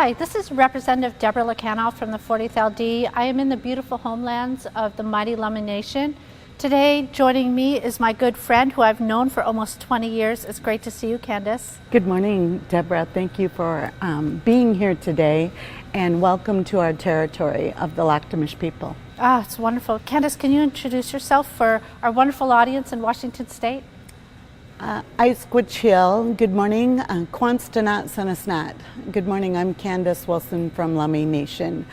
Hi, this is Representative Debra Lekanoff from the 40th LD. I am in the beautiful homelands of the mighty Lummi Nation. Today, joining me is my good friend who I've known for almost 20 years. It's great to see you, Candice. Good morning, Debra. Thank you for being here today, and welcome to our territory of the Lhaq'Temish people. It's wonderful. Candice, can you introduce yourself for our wonderful audience in Washington State? Shawl. Good morning. Kwanstanat Sanasnat. Good morning. I'm Candice Wilson from Lummi Nation.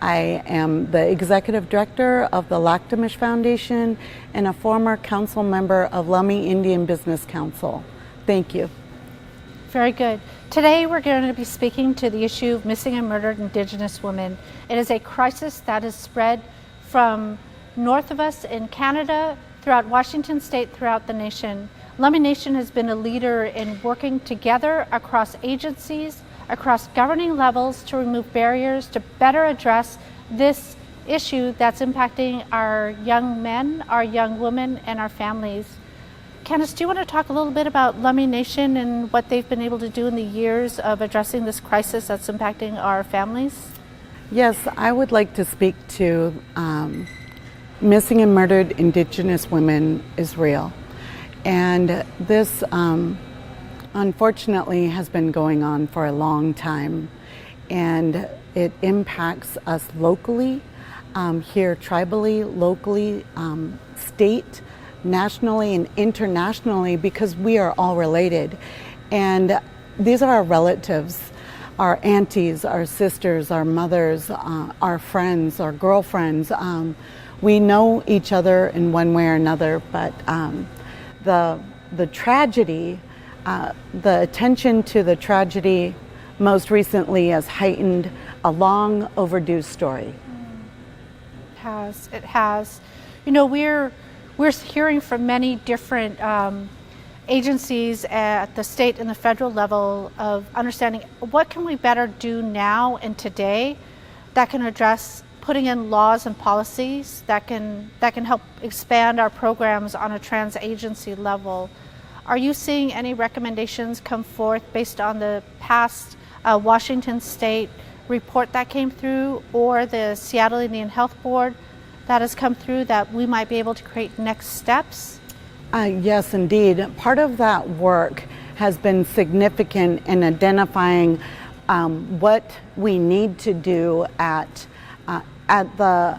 I am the Executive Director of the Lhaq'Temish Foundation and a former council member of Lummi Indian Business Council. Thank you. Very good. Today we're going to be speaking to the issue of missing and murdered Indigenous women. It is a crisis that has spread from north of us in Canada, throughout Washington State, throughout the nation. Lummi Nation has been a leader in working together across agencies, across governing levels to remove barriers to better address this issue that's impacting our young men, our young women, and our families. Candice, do you want to talk a little bit about Lummi Nation and what they've been able to do in the years of addressing this crisis that's impacting our families? Yes, I would like to speak to missing and murdered Indigenous women is real. And this, unfortunately, has been going on for a long time. And it impacts us locally, here tribally, locally, state, nationally, and internationally, because we are all related. And these are our relatives, our aunties, our sisters, our mothers, our friends, our girlfriends. We know each other in one way or another, but the tragedy, the attention to the tragedy most recently has heightened a long overdue story. It has. You know, we're hearing from many different agencies at the state and the federal level of understanding what can we better do now and today that can address putting in laws and policies that can help expand our programs on a trans-agency level. Are you seeing any recommendations come forth based on the past Washington State report that came through, or the Seattle Indian Health Board that has come through, that we might be able to create next steps? Yes, indeed. Part of that work has been significant in identifying what we need to do at the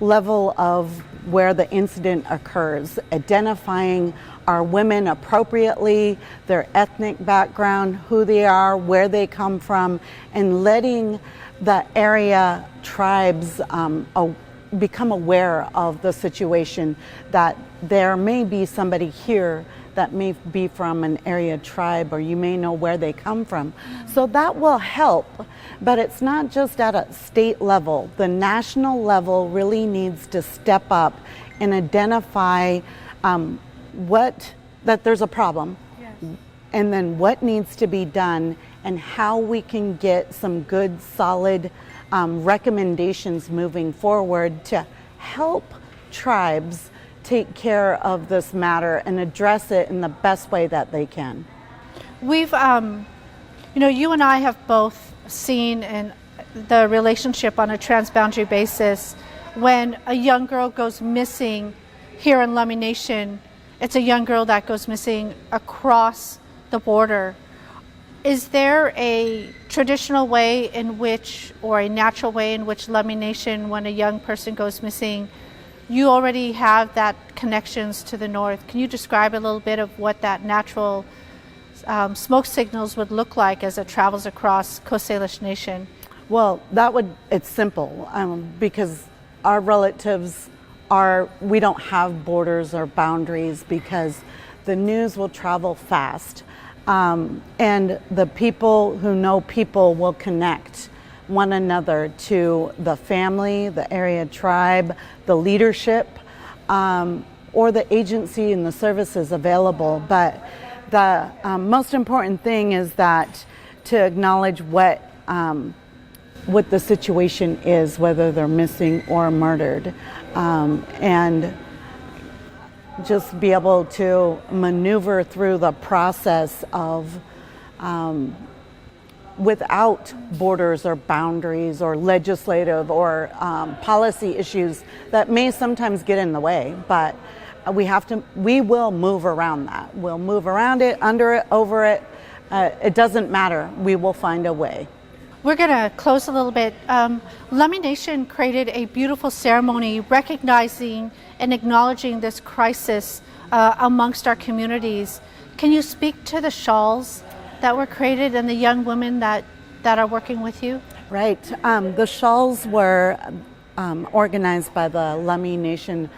level of where the incident occurs, identifying our women appropriately, their ethnic background, who they are, where they come from, and letting the area tribes become aware of the situation, that there may be somebody here that may be from an area tribe, or you may know where they come from. So that will help, but it's not just at a state level. The national level really needs to step up and identify that there's a problem, yes, and then what needs to be done, and how we can get some good, solid recommendations moving forward to help tribes take care of this matter and address it in the best way that they can. We've, you know, you and I have both seen in the relationship on a transboundary basis. When a young girl goes missing here in Lummi Nation, it's a young girl that goes missing across the border. Is there a traditional way in which, or a natural way in which Lummi Nation, when a young person goes missing, you already have that connections to the north? Can you describe a little bit of what that natural smoke signals would look like as it travels across Coast Salish Nation? Well, it's simple, because our relatives we don't have borders or boundaries, because the news will travel fast. And the people who know people will connect one another to the family, the area tribe, the leadership, or the agency and the services available. But the most important thing is that to acknowledge what the situation is, whether they're missing or murdered, and just be able to maneuver through the process of without borders or boundaries or legislative or policy issues that may sometimes get in the way, but we will move around that. We'll move around it, under it, over it. It doesn't matter. We will find a way. We're going to close a little bit. Lummi Nation created a beautiful ceremony recognizing and acknowledging this crisis amongst our communities. Can you speak to the shawls that were created and the young women that are working with you? Right. The shawls were organized by the Lummi Nation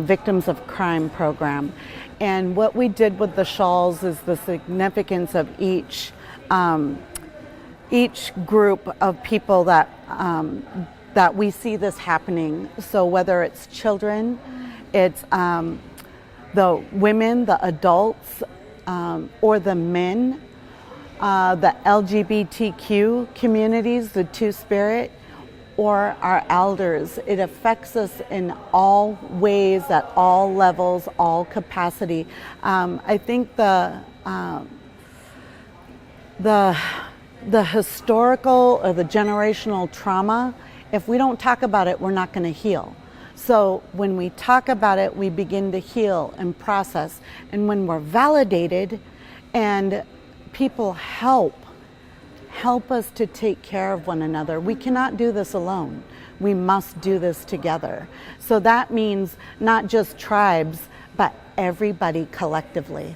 Victims of Crime program. And what we did with the shawls is the significance of each group of people that we see this happening. So whether it's children, it's the women, the adults, or the men, the LGBTQ communities, the Two-Spirit, or our elders. It affects us in all ways, at all levels, all capacity. I think the historical or the generational trauma, if we don't talk about it, we're not going to heal. So when we talk about it, we begin to heal and process. And when we're validated and people help us to take care of one another, we cannot do this alone. We must do this together. So that means not just tribes, but everybody collectively.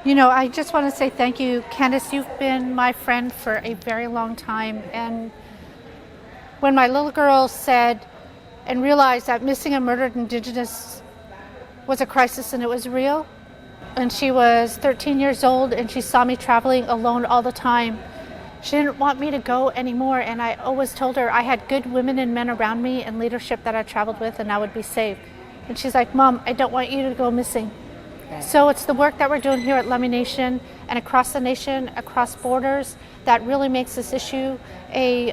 You know, I just want to say thank you, Candice. You've been my friend for a very long time. And when my little girl said and realized that missing and murdered Indigenous was a crisis and it was real, and she was 13 years old and she saw me traveling alone all the time, she didn't want me to go anymore. And I always told her I had good women and men around me and leadership that I traveled with and I would be safe. And she's like, Mom, I don't want you to go missing. Okay. So it's the work that we're doing here at Lummi Nation and across the nation, across borders, that really makes this issue a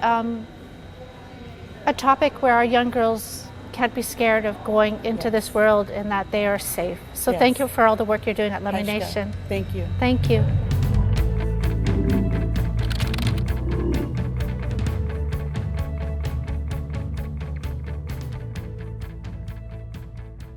topic where our young girls can't be scared of going into this world and that they are safe. So thank you for all the work you're doing at Lummi Nation. Thank you. Thank you.